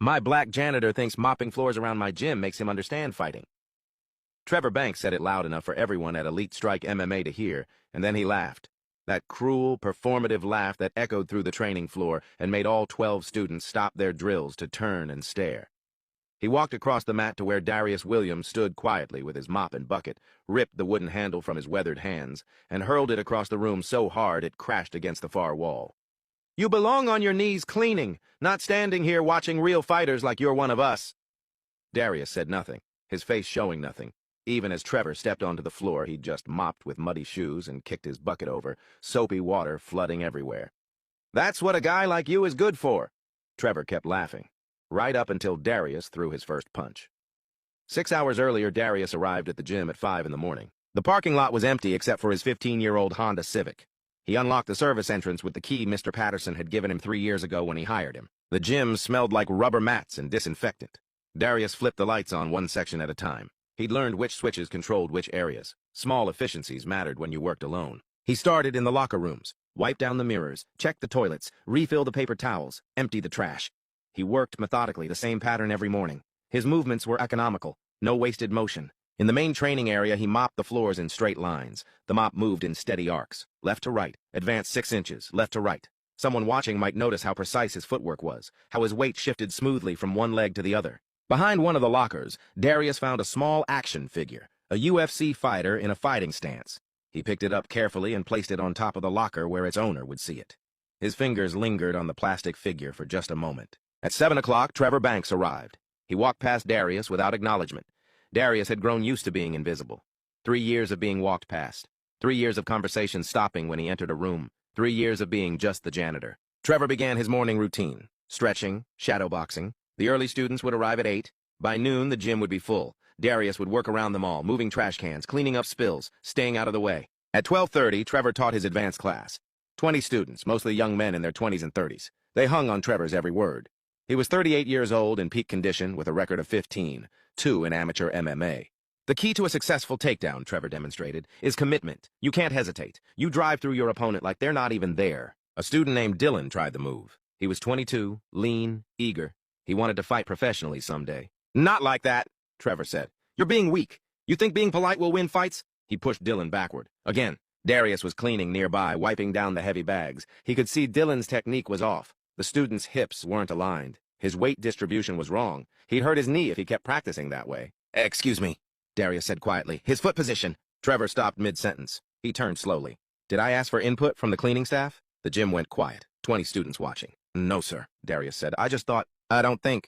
My black janitor thinks mopping floors around my gym makes him understand fighting. Trevor Banks said it loud enough for everyone at Elite Strike MMA to hear, and then he laughed. That cruel, performative laugh that echoed through the training floor and made all 12 students stop their drills to turn and stare. He walked across the mat to where Darius Williams stood quietly with his mop and bucket, ripped the wooden handle from his weathered hands, and hurled it across the room so hard it crashed against the far wall. "You belong on your knees cleaning, not standing here watching real fighters like you're one of us." Darius said nothing, his face showing nothing. Even as Trevor stepped onto the floor he'd just mopped with muddy shoes and kicked his bucket over, soapy water flooding everywhere. "That's what a guy like you is good for." Trevor kept laughing, right up until Darius threw his first punch. 6 hours earlier, Darius arrived at the gym at 5 in the morning. The parking lot was empty except for his 15-year-old Honda Civic. He unlocked the service entrance with the key Mr. Patterson had given him 3 years ago when he hired him. The gym smelled like rubber mats and disinfectant. Darius flipped the lights on one section at a time. He'd learned which switches controlled which areas. Small efficiencies mattered when you worked alone. He started in the locker rooms, wiped down the mirrors, checked the toilets, refilled the paper towels, emptied the trash. He worked methodically, the same pattern every morning. His movements were economical, no wasted motion. In the main training area, he mopped the floors in straight lines. The mop moved in steady arcs, left to right, advanced 6 inches, left to right. Someone watching might notice how precise his footwork was, how his weight shifted smoothly from one leg to the other. Behind one of the lockers, Darius found a small action figure, a UFC fighter in a fighting stance. He picked it up carefully and placed it on top of the locker where its owner would see it. His fingers lingered on the plastic figure for just a moment. At 7 o'clock, Trevor Banks arrived. He walked past Darius without acknowledgement. Darius had grown used to being invisible. 3 years of being walked past. 3 years of conversation stopping when he entered a room. 3 years of being just the janitor. Trevor began his morning routine. Stretching, shadowboxing. The early students would arrive at 8. By noon, the gym would be full. Darius would work around them all, moving trash cans, cleaning up spills, staying out of the way. At 12:30, Trevor taught his advanced class. 20 students, mostly young men in their 20s and 30s. They hung on Trevor's every word. He was 38 years old in peak condition with a record of 15-2 in amateur MMA. The key to a successful takedown, Trevor demonstrated, is commitment. You can't hesitate. You drive through your opponent like they're not even there. A student named Dylan tried the move. He was 22, lean, eager. He wanted to fight professionally someday. "Not like that," Trevor said. "You're being weak. You think being polite will win fights?" He pushed Dylan backward. Again, Darius was cleaning nearby, wiping down the heavy bags. He could see Dylan's technique was off. The student's hips weren't aligned. His weight distribution was wrong. He'd hurt his knee if he kept practicing that way. "Excuse me," Darius said quietly. "His foot position." Trevor stopped mid-sentence. He turned slowly. "Did I ask for input from the cleaning staff?" The gym went quiet. 20 students watching. "No, sir," Darius said. "I just thought, I don't think."